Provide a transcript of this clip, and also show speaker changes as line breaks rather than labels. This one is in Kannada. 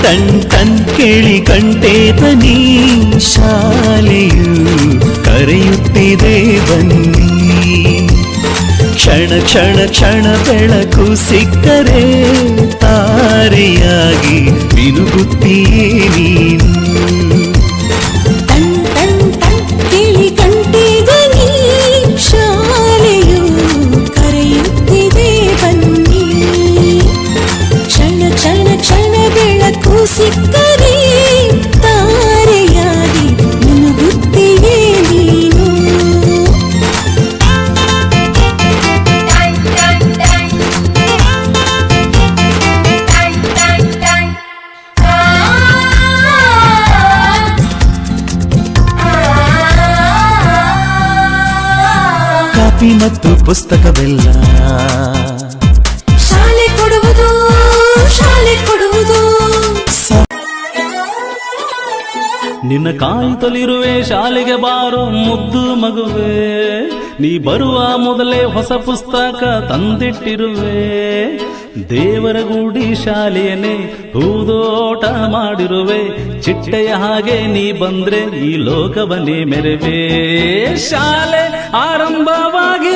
ಟನ್ ಕೇಳಿ ಕಂಟೇತನಿ ಶಾಲೆಯು ಕರೆಯುತ್ತಿದೆ ಬನ್ನಿ. ಕ್ಷಣ ಕ್ಷಣ ಕ್ಷಣ ಬೆಳಕು ಸಿಕ್ಕರೆ ತಾರೆಯಾಗಿ ಮಿನುಗುತ್ತೀಯೇ ನೀನು.
ಟನ್ ಟನ್ ಟನ್ ಕೇಳಿ ಕಂಟೇತನಿ ಶಾಲೆಯು ಕರೆಯುತ್ತಿದೆ ಬನ್ನಿ. ಕ್ಷಣ ಕ್ಷಣ ಕ್ಷಣ ಬೆಳಕು ಸಿಕ್ಕರೆ ತಾರೆಯಾಗಿ ಮುನುಗುತ್ತೀಯೇ ನೀನು.
ಕಾಪಿ ಮತ್ತು ಪುಸ್ತಕವೆಲ್ಲ
ಶಾಲೆ ಕೊಡುವುದು ಶಾಲೆ ಕೊಡುವುದು.
ನಿನ್ನ ಕಾಯುತ್ತಲಿರುವೆ ಶಾಲೆಗೆ ಬಾರೋ ಮುದ್ದು ಮಗುವೆ. ನೀ ಬರುವ ಮೊದಲೇ ಹೊಸ ಪುಸ್ತಕ ತಂದಿಟ್ಟಿರುವೆ. ದೇವರ ಗುಡಿ ಶಾಲೆಯನ್ನೇ ಹೂದೋಟ ಮಾಡಿರುವೆ. ಚಿಟ್ಟೆಯ ಹಾಗೆ ನೀ ಬಂದ್ರೆ ಈ ಲೋಕವನ್ನೇ ಮೆರೆವೆ. ಶಾಲೆ ಆರಂಭವಾಗಿ